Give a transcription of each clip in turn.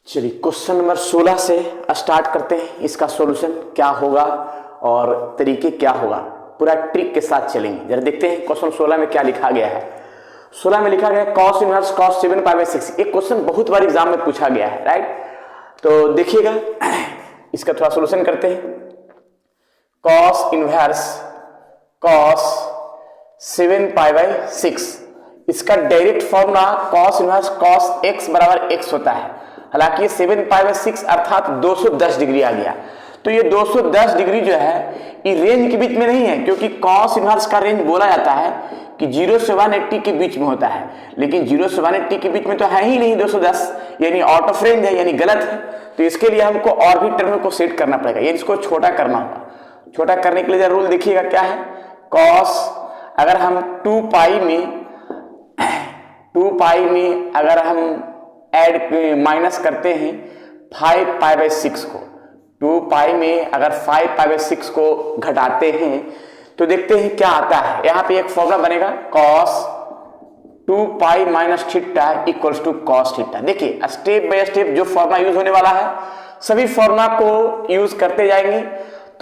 चलिए question number 16 से start करते हैं। इसका सॉल्यूशन क्या होगा और तरीके क्या होगा, पूरा ट्रिक के साथ चलेंगे। जरा देखते हैं क्वेश्चन 16 में क्या लिखा गया है। 16 में लिखा गया है cos इनवर्स cos 7π/6। एक क्वेश्चन बहुत बार एग्जाम में पूछा गया है, राइट। तो देखिएगा, इसका थोड़ा सॉल्यूशन करते हैं। cos इनवर्स cos 7π/6, इसका direct formula cos inverse cos x बराबर x होता है। हालांकि ये 7π/6 अर्थात 210 डिग्री आ गया। तो ये 210 डिग्री जो है ये रेंज के बीच में नहीं है, क्योंकि cos इनवर्स का रेंज बोला जाता है कि 0 से 180 के बीच में होता है, लेकिन 0 से 180 के बीच में तो है ही नहीं 210, यानी आउट ऑफ रेंज है, यानी गलत है। तो इसके लिए हमको और भी टर्म को सेट करना पड़ेगा, यानी इसको छोटा करना होगा। छोटा करने के लिए रूल देखिएगा क्या है। cos अगर हम 2π में अगर हम माइनस करते हैं 5π/6 को, 2π में अगर 5π/6 को घटाते हैं तो देखते हैं क्या आता है। यहां पे एक फॉर्मूला बनेगा cos 2π - theta equals to cos theta. देखिए स्टेप बाय स्टेप जो फॉर्मूला यूज होने वाला है सभी फॉर्मूला को यूज करते जाएंगे।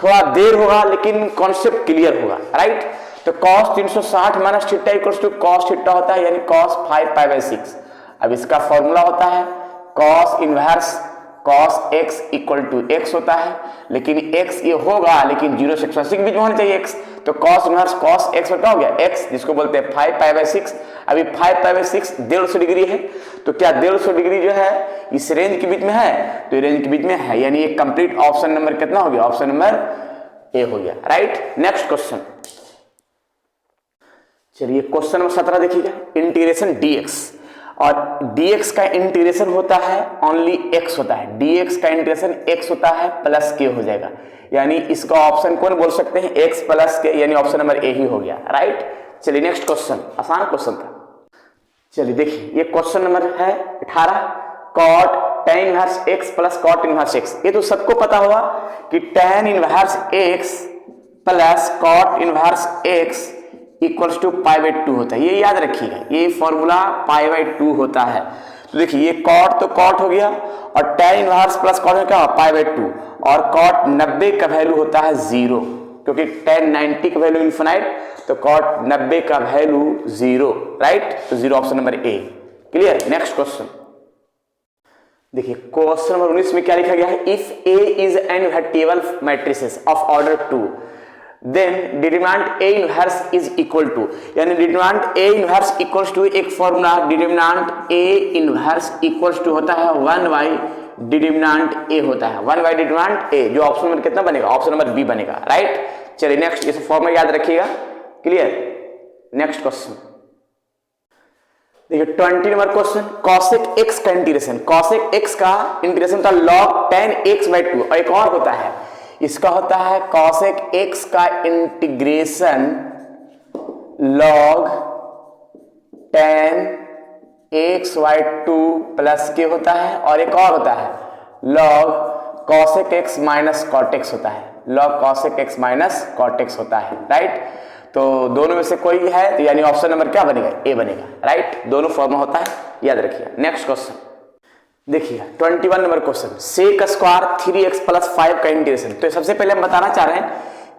थोड़ा देर होगा लेकिन कॉन्सेप्ट क्लियर होगा, राइट। तो cos 360 - theta equals to cos theta होता है, यानी cos 5π/6। अब इसका फॉर्मूला होता है cos inverse cos x equal to x होता है, लेकिन x ये होगा लेकिन 0 से 180 के बीच में होना चाहिए x। तो cos इनवर्स cos x क्या हो गया x, जिसको बोलते हैं 5π/6। अभी 5π/6 150 डिग्री है, तो क्या 150 डिग्री जो है इस रेंज के बीच में है? तो रेंज के बीच में है, यानी ये कंप्लीट ऑप्शन नंबर कितना हो गया? ऑप्शन नंबर ए हो गया, राइट। नेक्स्ट क्वेश्चन, चलिए क्वेश्चन नंबर 17 देखिएगा। इंटीग्रेशन dx, और dx का इंटीग्रेशन होता है ओनली x होता है, dx का इंटीग्रेशन x होता है प्लस k हो जाएगा, यानी इसका ऑप्शन कौन बोल सकते हैं? x प्लस k, यानी ऑप्शन नंबर ए ही हो गया, राइट। चलिए नेक्स्ट क्वेश्चन, आसान क्वेश्चन था। चलिए देखिए ये क्वेश्चन नंबर है 18, cot tan inverse x plus cot inverse x। ये तो सबको पता होगा कि tan inverse x plus cot inverse x equals to π/2 होता है। ये याद रखिएगा, ये फॉर्मूला π/2 होता है। तो देखिए ये cot तो cot हो गया, और tan इनवर्स प्लस cot में क्या होगा? π/2, और cot 90 का वैल्यू होता है 0, क्योंकि tan 90 का वैल्यू इनफिनाइट, तो cot 90 का वैल्यू 0, राइट। तो 0 option number A, clear. Next question देखिए, क्वेश्चन नंबर 19 में क्या लिखा गया है? If A is an invertible matrices of order 2 then determinant A inverse is equal to, यानी determinant A inverse equals to, एक formula determinant A inverse equals to होता है 1/डिटरमिनेंट ए होता है, 1/डिटरमिनेंट ए, जो ऑप्शन नंबर कितना बनेगा? ऑप्शन नंबर बी बनेगा, राइट। चलिए नेक्स्ट, इस फॉर्मूला याद रखिएगा, क्लियर। नेक्स्ट क्वेश्चन देखिए 20 नंबर क्वेश्चन, cosec x का इंटीग्रेशन, cosec x का इंटीग्रेशन होता है log tan x/2, और एक और होता है इसका होता है cosec x का integration log tan x/2 plus के होता है, और एक और होता है log cosec x minus cot x होता है, log cosec x minus cot x होता है, राइट। तो दोनों में से कोई है, तो यानी ऑप्शन नंबर क्या बनेगा? ए बनेगा, राइट। दोनों फॉर्मूला होता है, याद रखिए। नेक्स्ट क्वेश्चन देखिए 21 number question, sec square 3x plus 5 का इंटीग्रेशन। तो सबसे पहले हम बताना चाह रहे हैं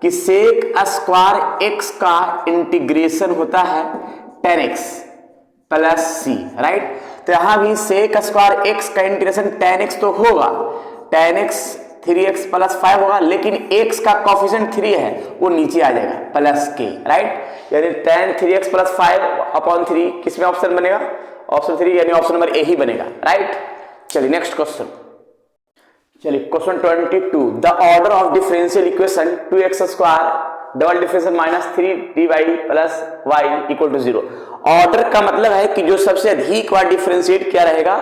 कि sec स्क्वायर x का इंटीग्रेशन होता है tan x plus c, right. तो यहां भी sec स्क्वायर x का इंटीग्रेशन tan x तो होगा, tan x 3x प्लस 5 होगा, लेकिन x का कोफिशिएंट 3 है वो नीचे आ जाएगा प्लस k, राइट। यानी tan 3x प्लस 5/3 किसमें ऑप्शन बनेगा? ऑप्शन 3, यानी ऑप्शन नंबर ए ही बनेगा, राइट। चलिए नेक्स्ट क्वेश्चन, चलिए question 22, the order of differential equation 2x square double differential minus 3dy plus y equal to 0। Order का मतलब है कि जो सबसे अधिक बार डिफरेंशिएट किया रहेगा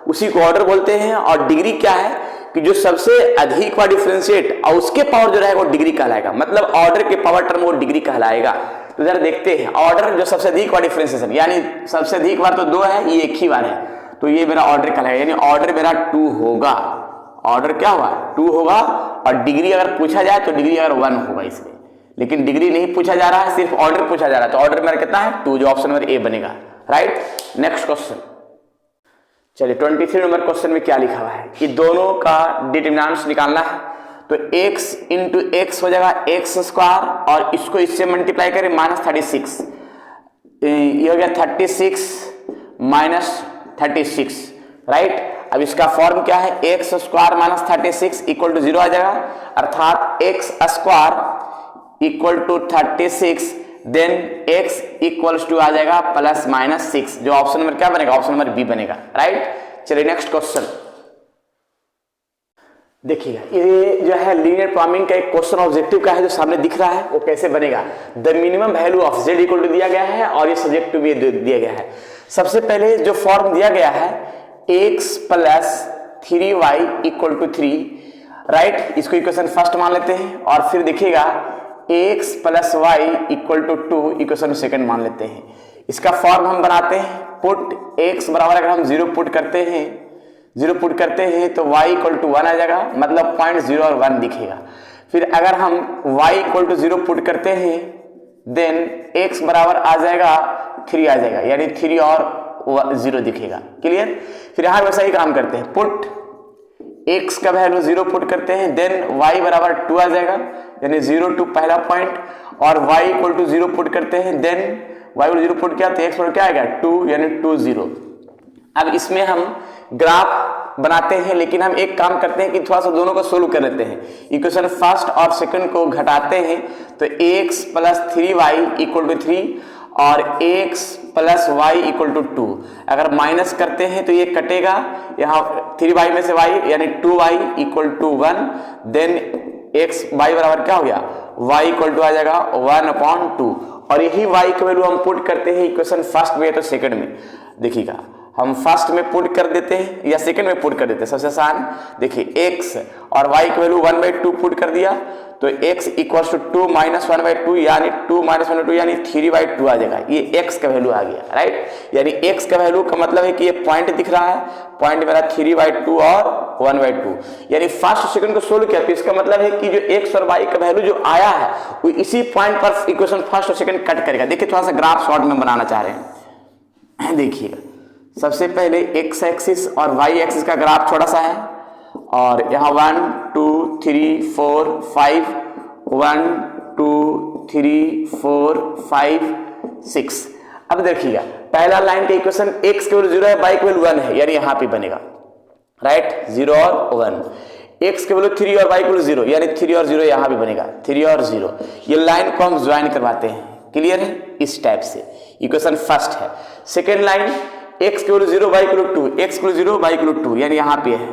उसी को ऑर्डर बोलते हैं, और डिग्री क्या है कि जो सबसे अधिक बार डिफरेंशिएट और उसके पावर जो रहेगा वो डिग्री कहलाएगा, मतलब ऑर्डर के पावर टर्म वो डिग्री कहलाएगा। तो जरा देखते हैं, ऑर्डर जो सबसे अधिक बार डिफरेंशिएशन, यानी सबसे अधिक बार तो 2 है, ये एक ही बार है, तो ये मेरा ऑर्डर कहलाएगा, यानी ऑर्डर मेरा 2 होगा। ऑर्डर क्या हुआ? 2 होगा, और डिग्री अगर पूछा जाए तो डिग्री अगर 1 होगा इसमें, लेकिन डिग्री नहीं पूछा जा रहा है, सिर्फ ऑर्डर पूछा जा रहा है, तो ऑर्डर मेरा कितना है? 2, जो ऑप्शन नंबर ए बनेगा, राइट। नेक्स्ट क्वेश्चन चलिए 23 नंबर क्वेश्चन में क्या लिखा हुआ है कि दोनों का डिटरमिनेंट्स निकालना है। तो x इंटू एक्स हो जाएगा एक्स स्क्वायर और इसको इससे मल्टीप्लाई करें -36, ये हो गया 36 माइनस 36, राइट। अब इसका फॉर्म क्या है, x square minus 36 equal to 0 आ जाएगा, अर्थात x square equal to 36 then x equals to आ जाएगा +-6, जो ऑप्शन नंबर क्या बनेगा, ऑप्शन नंबर बी बनेगा, राइट। चलिए नेक्स्ट क्वेश्चन देखिएगा, ये जो है लीनियर प्रोग्रामिंग का एक क्वेश्चन ऑब्जेक्टिव का है जो सामने दिख रहा है, वो कैसे बनेगा। The minimum value of z equal to दिया गया है और ये सब्जेक्ट टू भी दिया गया है। सबसे पहले जो फॉर्म दिया गया है x + 3y = 3, राइट, इसको इक्वेशन फर्स्ट मान लेते हैं और फिर देखिएगा x + y = 2 इक्वेशन सेकंड मान लेते हैं। इसका फॉर्म हम बनाते हैं, पुट x बराबर अगर हम 0 पुट करते हैं तो y = 1 आ जाएगा, मतलब पॉइंट 0 और 1 दिखेगा। फिर अगर हम y = 0 पुट करते हैं देन x बराबर आ जाएगा 3 आ जाएगा, यानी 3 और 0 दिखेगा, क्लियर। फिर यहाँ वैसा ही काम करते हैं, पुट x का वैल्यू 0 पुट करते हैं देन y बराबर 2 आ जाएगा, यानी 0 2 पहला पॉइंट, और y = 0 पुट करते हैं देन y = 0 पुट किया तो x पर क्या आएगा 2, यानी 2 0। अब इसमें हम ग्राफ बनाते हैं, लेकिन हम एक काम करते हैं कि थोड़ा सा दोनों को सोल्व कर लेते हैं। इक्वेशन फर्स्ट और सेकंड को घटाते हैं तो x + 3y = 3 और x + y = 2। अगर माइनस करते हैं तो ये कटेगा, यहाँ 3y में से y यानी 2y = 1, देन x y बराबर क्या हो गया, y = आ जाएगा 1/2, और यही y की वैल्यू हम पुट करते हैं इक्वेशन फर्स्ट में तो सेकंड में। देखिएगा हम फर्स्ट में पुट कर देते हैं या सेकंड में पुट कर देते हैं, सबसे आसान। देखिए x और y की वैल्यू 1/2 पुट कर दिया तो x = 2 - 1/2 यानी 2 - 1/2 यानी 3/2 आ जाएगा, ये x का वैल्यू आ गया, राइट। यानी x का वैल्यू का मतलब है कि ये पॉइंट दिख रहा है, पॉइंट मेरा 3/2 और 1/2, यानी फर्स्ट और सेकंड को सोल्व किया तो इसका मतलब है कि जो x और y का वैल्यू जो आया है वो इसी पॉइंट पर इक्वेशन फर्स्ट और सेकंड कट करेगा। देखिए थोड़ा सा ग्राफ शॉर्ट में बनाना चाह रहे हैं, देखिएगा सबसे पहले x एक्सिस और y एक्सिस का ग्राफ छोटा सा है, और यहाँ 1 2 3 4 5 1 2 3 4 5 6। अब देखिएगा पहला लाइन का इक्वेशन x की वैल्यू 0 है, y की वैल्यू 1 है, यानी यहाँ पे बनेगा, राइट, 0 और 1। x की वैल्यू 3 और y की वैल्यू 0, यानी 3 और 0 यहाँ भी बनेगा, 3 और 0। ये लाइन को हम ज्वाइन करवाते हैं, क्लियर है, इस टाइप से इक्वेशन फर्स्ट है। सेकेंड लाइन x की वैल्यू 0 y की वैल्यू 2, x की वैल्यू 0 y की वैल्यू 2, यानी यहाँ पे है,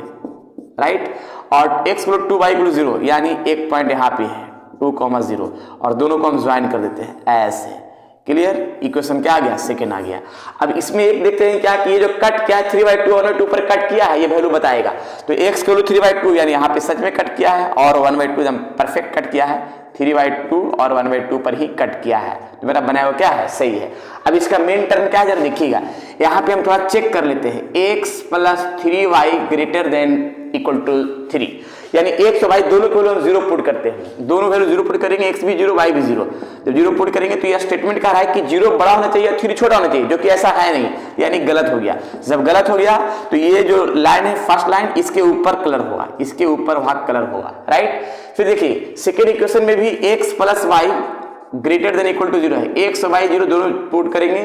राइट, और x की वैल्यू 2 y की वैल्यू 0, यानी एक पॉइंट यहाँ पे है 2,0, और दोनों को हम ज्वाइन कर देते हैं ऐसे, क्लियर। इक्वेशन क्या आ गया, सेकेंड आ गया। अब इसमें एक देखते हैं क्या कि ये जो कट किया है 3/2 1/2 पर कट किया है, ये वैल्यू बताएगा। तो x की वैल्यू 3/2 यानी यहाँ पे सच में कट किया है, और 1/2 एकदम परफेक्ट कट किया है, 3/2 और 1/2 पर ही कट किया है, तो मेरा बनाया हुआ क्या है, सही है। अब इसका मेन टर्म क्या है जरा देखिएगा, यहाँ पे हम थोड़ा चेक कर लेते हैं, x + 3y > 3, यानी x और y दोनों को हम 0 पुट करते हैं, दोनों वैल्यू 0 पुट करेंगे, x भी 0 y भी 0। जब 0 पुट करेंगे तो यह स्टेटमेंट कह रहा है कि 0 बड़ा होना चाहिए 3 छोटा होना चाहिए, जो कि ऐसा है नहीं, यानी गलत हो गया। जब गलत हो गया तो ये जो लाइन है फर्स्ट लाइन, इसके ऊपर कलर होगा, इसके ऊपर वहां कलर होगा, राइट। फिर देखिए सेकेंड इक्वेशन में भी x + y > 0 है, x और y 0 दोनों पुट करेंगे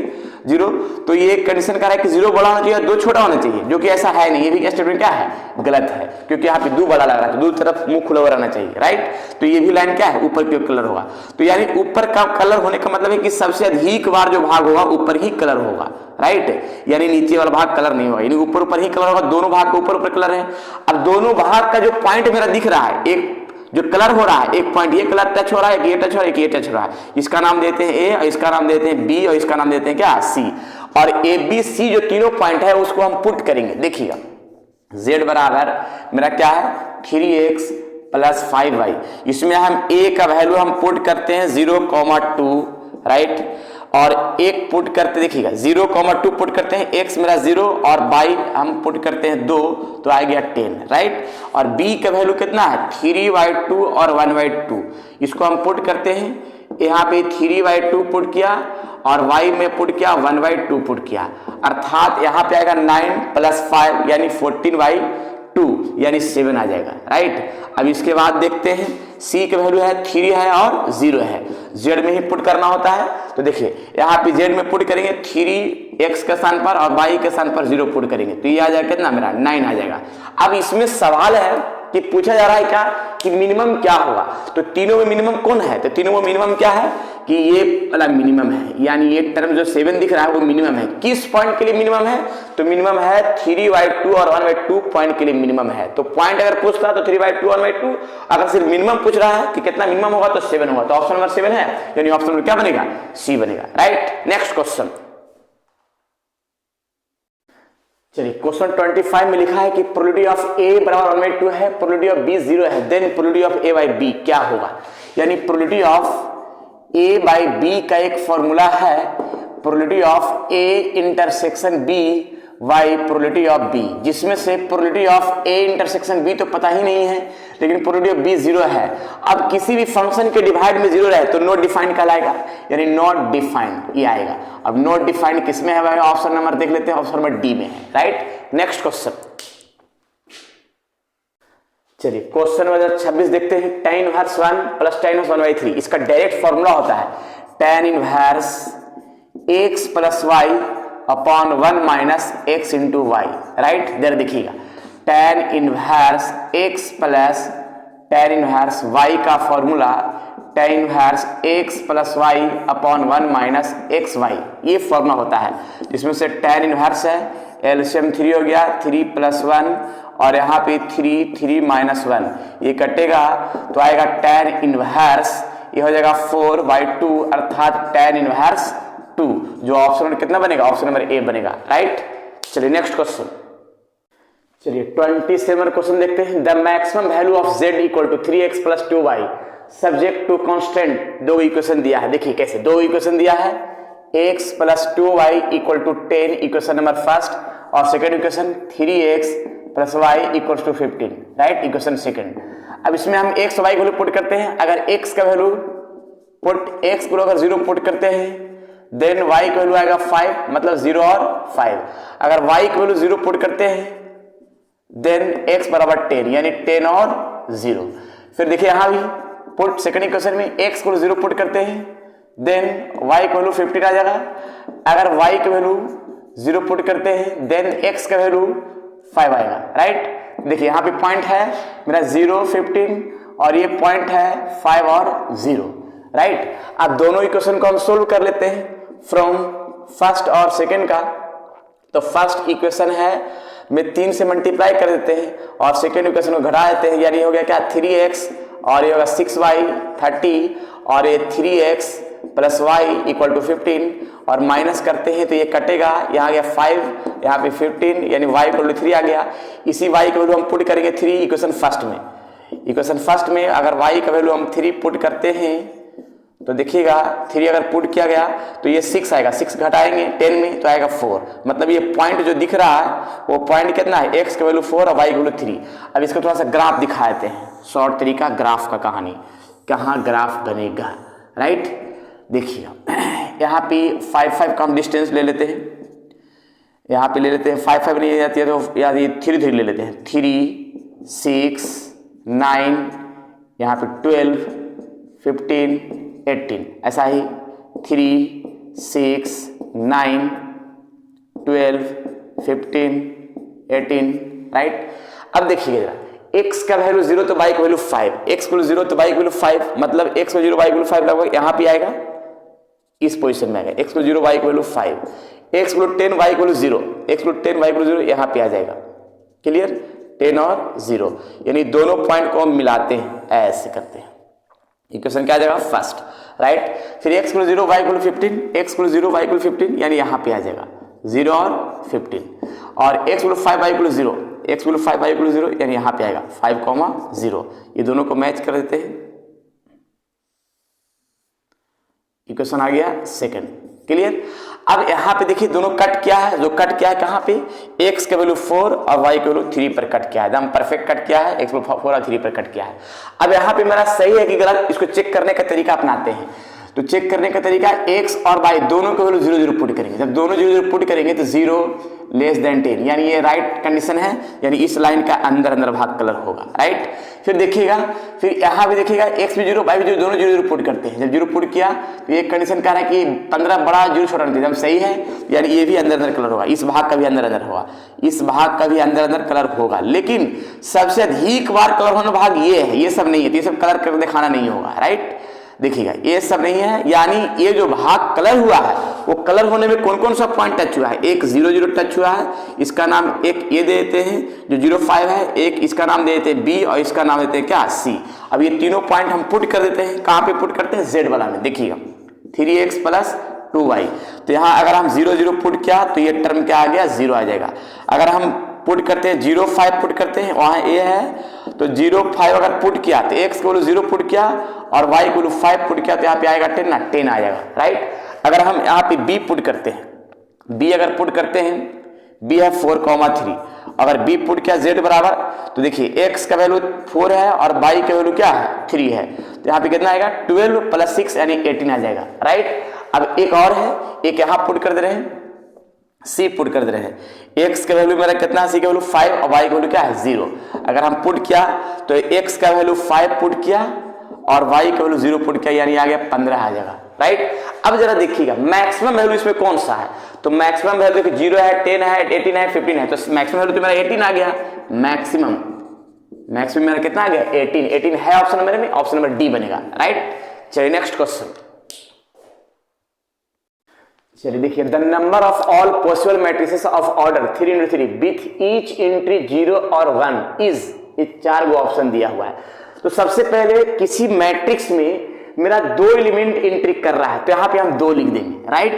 0, तो ये कंडीशन कह रहा है कि 0 बड़ा होना चाहिए 2 छोटा होना चाहिए, जो कि ऐसा है नहीं, ये भी स्टेटमेंट क्या है, गलत है, क्योंकि यहाँ पे 2 बड़ा लग रहा है तो 2 तरफ मुंह खुला हुआ रहना चाहिए, राइट। तो ये भी लाइन क्या है, ऊपर की कलर होगा। तो यानी ऊपर का कलर होने का मतलब है कि सबसे अधिक बार जो भाग होगा ऊपर ही कलर होगा, राइट, यानी नीचे वाला भाग कलर नहीं होगा, यानी ऊपर ही कलर होगा, दोनों भाग के ऊपर कलर है। अब दोनों भाग का जो पॉइंट मेरा दिख रहा है, एक जो कलर हो रहा है, एक पॉइंट ये कलर टच हो रहा है, ये टच हो रहा है, ये टच हो रहा है, इसका नाम देते हैं ए, और इसका नाम देते हैं बी, और इसका नाम देते हैं क्या, सी। और ए बी सी जो तीनों पॉइंट है उसको हम पुट करेंगे। देखिएगा z बराबर मेरा क्या है 3x + 5y, इसमें हम a का वैल्यू हम पुट करते हैं 0,2, राइट, और एक पुट करते, देखिएगा 0,2 पुट करते हैं, x मेरा 0 और y हम पुट करते हैं 2, तो आ गया 10, राइट। और b का वैल्यू कितना है 3/2 और 1/2, इसको हम पुट करते हैं, यहाँ पे 3/2 पुट किया और y में पुट किया 1/2 पुट किया, अर्थात यहाँ पे आएगा 9 + 5 यानी 14/2 यानी 7 आ जाएगा, राइट। अब इसके बाद देखते हैं c का वैल्यू है 3 है और 0 है, z में ही पुट करना होता है। तो देखिए यहाँ पे z में पुट करेंगे 3x के स्थान पर और y के स्थान पर 0 पुट करेंगे, तो ये आ जाएगा कितना मेरा 9 आ जाएगा। अब इसमें सवाल है कि पूछा जा रहा है क्या कि मिनिमम क्या होगा, तो तीनों में मिनिमम कौन है, तो तीनों में मिनिमम क्या है कि ये वाला मिनिमम है, यानी ये टर्म जो 7 दिख रहा है वो मिनिमम है। किस पॉइंट के लिए मिनिमम है, तो मिनिमम है 3/2 और 1/2 पॉइंट के लिए मिनिमम है। तो पॉइंट अगर पूछता है तो 3/2 1/2, अगर सिर्फ मिनिमम पूछ रहा है कि कितना मिनिमम होगा तो 7 होगा, तो ऑप्शन नंबर 7 है, यानी ऑप्शन नंबर क्या बनेगा सी बनेगा, राइट। नेक्स्ट क्वेश्चन, चलिए क्वेश्चन 25 में लिखा है कि प्रोबेबिलिटी ऑफ a बराबर 1/2 है, प्रोबेबिलिटी ऑफ b 0 है, then probability of a by b क्या होगा। यानी probability of a by b का एक फॉर्मूला है probability of a intersection b by probability of b, जिसमें से probability of a intersection b तो पता ही नहीं है, लेकिन प्रोबेबिलिटी ऑफ b 0 है। अब किसी भी फंक्शन के डिवाइड में 0 रहे तो नॉट डिफाइंड कहलाएगा, यानी नॉट डिफाइंड ये आएगा। अब नॉट डिफाइंड किस में है, ऑप्शन नंबर देख लेते हैं, ऑप्शन नंबर डी में है, राइट। नेक्स्ट क्वेश्चन, चलिए क्वेश्चन नंबर 26 देखते हैं। tan इनवर्स 1 + tan इनवर्स 1/3, इसका डायरेक्ट फॉर्मूला होता है tan inverse x + y upon 1 - x into Y, right. देर देखिएगा tan inverse x plus tan inverse y का formula tan inverse x + y upon 1 - xy, ये formula होता है, जिसमें से tan इनवर्स है एलसीएम 3 हो गया 3 + 1 और यहाँ पे 3 - 1 ये कटेगा तो आएगा tan इनवर्स, ये हो जाएगा 4/2 अर्थात tan इनवर्स 2, जो ऑप्शन नंबर कितना बनेगा, ऑप्शन नंबर ए बनेगा, राइट। चलिए नेक्स्ट क्वेश्चन, चलिए 27 क्वेश्चन देखते हैं। The maximum value of z = 3x + 2y subject to constant, दो इक्वेशन दिया है। देखिए कैसे दो इक्वेशन दिया है, x + 2y = 10 equation number first, और second equation 3x + y = 15, right, equation second. अब इसमें हम x y को वैल्यू पुट करते हैं, अगर x का वैल्यू पुट x को अगर 0 पुट करते हैं देन y का वैल्यू आएगा 5, मतलब 0 और 5। अगर y का वैल्यू 0 पुट करते हैं देन x बराबर 10, यानी 10 और 0। फिर देखिए यहां भी पुट सेकंड इक्वेशन में x को 0 पुट करते हैं देन y का वैल्यू 15 आ जाएगा। अगर y का वैल्यू 0 पुट करते हैं देन x का वैल्यू 5 आएगा, राइट। देखिए यहाँ पे पॉइंट है मेरा 0 15 और ये पॉइंट है 5 और 0, राइट। अब दोनों इक्वेशन को हम सोल्व कर लेते हैं फ्रॉम फर्स्ट और सेकंड का। तो फर्स्ट इक्वेशन है में 3 से मल्टीप्लाई कर देते हैं और सेकंड इक्वेशन को घटा देते हैं, यानी हो गया क्या 3x और ये होगा 6y 30 और ये 3x + y = 15 और माइनस करते हैं तो ये कटेगा, यहाँ गया 5 यहाँ पे 15 यानी y = 3 आ गया। इसी y का वैल्यू हम पुट करेंगे 3 इक्वेशन फर्स्ट में। इक्वेशन फर्स्ट में अगर y का वैल्यू हम 3 पुट करते हैं तो देखिएगा 3 अगर पुट किया गया तो ये 6 आएगा, 6 घटाएंगे 10 में तो आएगा 4, मतलब ये पॉइंट जो दिख रहा है वो पॉइंट कितना है, x का वैल्यू 4 और y का वैल्यू 3। अब इसको थोड़ा सा ग्राफ दिखा देते हैं, शॉर्ट तरीका ग्राफ का कहानी, कहाँ ग्राफ बनेगा, राइट। देखिएगा यहाँ पे 5 का हम डिस्टेंस ले लेते हैं, यहाँ पे ले लेते हैं 5 नहीं जाती है तो यार ये 3 ले लेते हैं, 3 6 9 यहाँ पे 12 15 18, ऐसा ही 3 6 9 12 15 18, राइट। अब देखिए जरा x का वैल्यू 0 तो y का वैल्यू 5, x को 0 तो y का वैल्यू 5, मतलब x को 0 y का वैल्यू 5 लगभग यहाँ पे आएगा, इस पोजीशन में आएगा। x को 0 y का वैल्यू 5, x को 10 y का वैल्यू 0, x को 10 y का वैल्यू 0 यहाँ पे आ जाएगा, क्लियर। 10 और 0 यानी दोनों पॉइंट को हम मिलाते हैं, ऐसे करते हैं, इक्वेशन क्या आ जाएगा फर्स्ट, राइट। फिर x को 0 y को 15, x को 0 y को 15 यानी यहाँ पे आ जाएगा 0 और 15, और x को 5 y को 0, x को 5 y को 0 यानी यहाँ पे आएगा 5, 0। ये दोनों को मैच कर देते हैं, इक्वेशन आ गया सेकंड, क्लियर। अब यहाँ पे देखिए दोनों कट किया है, जो कट किया है कहाँ पे, x का वैल्यू 4 और y का वैल्यू 3 पर कट किया है, एकदम परफेक्ट कट किया है, x को 4 और 3 पर कट किया है। अब यहाँ पे मेरा सही है कि गलत, इसको चेक करने का तरीका अपनाते हैं। तो चेक करने का तरीका x और y दोनों को वैल्यू 0 0 पुट करेंगे। जब दोनों 0 0 पुट करेंगे तो 0 लेस देन 10, यानी ये राइट कंडीशन है, यानी इस लाइन का अंदर अंदर भाग कलर होगा, राइट। फिर देखिएगा, फिर यहाँ भी देखिएगा x भी 0 y भी 0 दोनों 0 0 पुट करते हैं। जब 0 पुट किया तो ये कंडीशन कह रहा है कि 15 बड़ा 0 छोटा नहीं, एकदम सही है, यानी ये भी अंदर अंदर कलर होगा, इस भाग का भी अंदर अंदर होगा, इस भाग का भी अंदर अंदर कलर होगा। लेकिन सबसे अधिक बार कलर होने भाग ये है, ये सब नहीं है, तो ये सब कलर कर दिखाना नहीं होगा, राइट। देखिएगा ये सब नहीं है, यानी ये जो भाग कलर हुआ है वो कलर होने में कौन कौन सा पॉइंट टच हुआ है। एक 0 0 टच हुआ है, इसका नाम एक ये दे देते हैं जो 0 5 है, एक इसका नाम दे देते हैं B और इसका नाम देते हैं क्या C। अब ये तीनों पॉइंट हम पुट कर देते हैं, कहाँ पे पुट करते हैं, Z वाला में। देखिएगा 3x प्लस 2y, तो यहाँ अगर हम 0 0 पुट किया तो ये टर्म क्या आ गया, 0 आ जाएगा। अगर हम पुट करते हैं 0 5 पुट करते हैं, वहाँ a है तो 0 5 अगर पुट किया तो x को 0 पुट किया और y को 5 पुट किया तो यहाँ पे आएगा 10 ना, 10 आ जाएगा, राइट। अगर हम यहाँ पे b पुट करते हैं, b अगर पुट करते हैं, b है 4,3, अगर b पुट किया z बराबर, तो देखिए x का वैल्यू 4 है और y का वैल्यू क्या है, 3 है, तो यहाँ पे कितना आएगा 12 प्लस 6 यानी 18 आ जाएगा, राइट। अब एक और है, एक यहाँ पुट कर दे रहे हैं, C पुट कर दे रहे हैं, x का वैल्यू मेरा कितना है, C का वैल्यू 5 और y का वैल्यू क्या है 0। अगर हम पुट किया तो x का वैल्यू 5 पुट किया और y का वैल्यू 0 पुट किया, यानी आ गया 15 आ जाएगा, राइट। अब जरा देखिएगा मैक्सिमम वैल्यू इसमें कौन सा है, तो मैक्सिमम वैल्यू देखिए 0 है, 10 है, 18 है, 15 है, तो मैक्सिमम वैल्यू तो मेरा 18 आ गया। मैक्सिमम मेरा कितना आ गया 18 है ऑप्शन नंबर में, ऑप्शन नंबर डी बनेगा, राइट। चलिए नेक्स्ट क्वेश्चन, चलिए देखिए the number of all possible matrices of order 3 into 3 with each entry 0 और 1 इज, ये 4 गो ऑप्शन दिया हुआ है। तो सबसे पहले किसी मैट्रिक्स में मेरा 2 एलिमेंट एंट्री कर रहा है, तो यहाँ पे हम 2 लिख देंगे, राइट।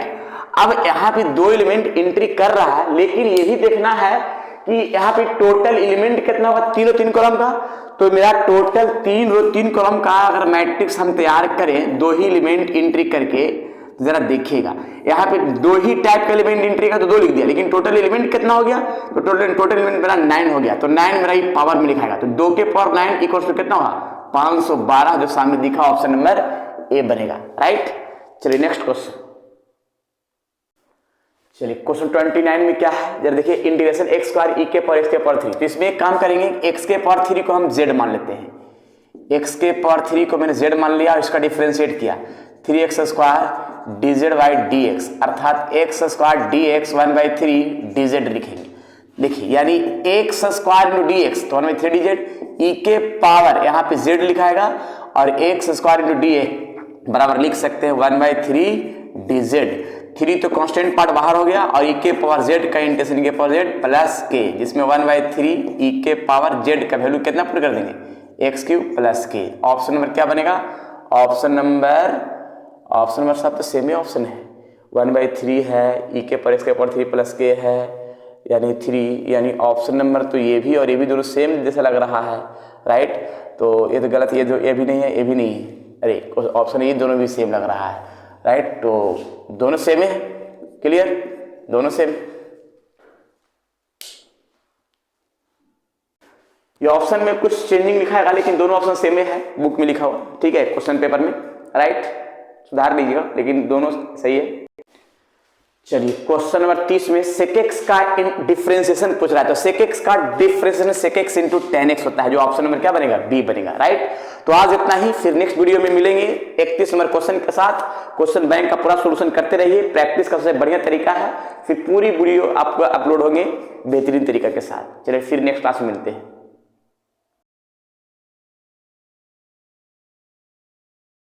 अब यहाँ पे 2 एलिमेंट एंट्री कर रहा है, लेकिन ये भी देखना है कि यहाँ पे टोटल एलिमेंट कितना होगा, 3 कॉलम का, तो मेरा टोटल 3 कॉलम का अगर मैट्रिक्स हम तैयार करें 2 ही एलिमेंट एंट्री करके, जरा देखिएगा यहाँ पे 2 ही टाइप का एलिमेंट एंट्री का तो 2 लिख दिया, लेकिन टोटल एलिमेंट कितना हो गया, तो टोटल एलिमेंट मेरा 9 हो गया, तो 9 मेरा ही पावर में लिखाएगा, तो 2 के पावर 9 इक्वल टू कितना होगा 512, जो सामने दिखा ऑप्शन नंबर ए बनेगा, राइट। चलिए नेक्स्ट क्वेश्चन, चलिए क्वेश्चन 29 में क्या है, जरा देखिए इंटीग्रेशन x स्क्वायर e के पावर x के पावर 3, तो इसमें एक काम करेंगे, x के पावर 3 को हम z मान लेते हैं, x के पावर 3 को मैंने z मान लिया और इसका डिफरेंशिएट किया, 3x square dz by dx, अर्थात x स्क्वायर dx 1/3 dz लिखेंगे। देखिए यानी x स्क्वायर इंटू dx तो 1/3 dz, e के पावर यहाँ पे z लिखाएगा और x स्क्वायर इंटू dx बराबर लिख सकते हैं 1/3 dz। 3 तो कांस्टेंट पार्ट बाहर हो गया और e के पावर z का इंटीग्रेशन e के पावर z प्लस k, जिसमें 1/3 e के पावर z का वैल्यू कितना पुट कर देंगे x cube plus k। Option number क्या बनेगा, ऑप्शन नंबर सब तो सेम ही ऑप्शन है, 1/3 है, e के पावर x के पावर 3 प्लस k है, यानी 3, यानी ऑप्शन नंबर तो ये भी और ये भी दोनों सेम जैसा लग रहा है, राइट। तो ये तो गलत, ये भी नहीं है, ये भी नहीं है, अरे ऑप्शन ये दोनों भी सेम लग रहा है, राइट। तो दोनों सेम है, क्लियर, दोनों सेम। ये ऑप्शन में कुछ चेंजिंग लिखा है, लेकिन दोनों ऑप्शन सेम है, बुक में लिखा हुआ, ठीक है, क्वेश्चन पेपर में, राइट, सुधार लीजिएगा, लेकिन दोनों सही है। चलिए क्वेश्चन नंबर 30 में sec x का डिफरेंशिएशन पूछ रहा है, तो sec x का differentiation sec x into 10x होता है, जो ऑप्शन नंबर क्या बनेगा, बी बनेगा, राइट। तो आज इतना ही, फिर नेक्स्ट वीडियो में मिलेंगे 31 नंबर क्वेश्चन के साथ। क्वेश्चन बैंक का पूरा सोल्यूशन करते रहिए, प्रैक्टिस का सबसे बढ़िया तरीका है, फिर पूरी वीडियो आपको अपलोड होंगे बेहतरीन तरीका के साथ। चलिए फिर नेक्स्ट क्लास में मिलते हैं।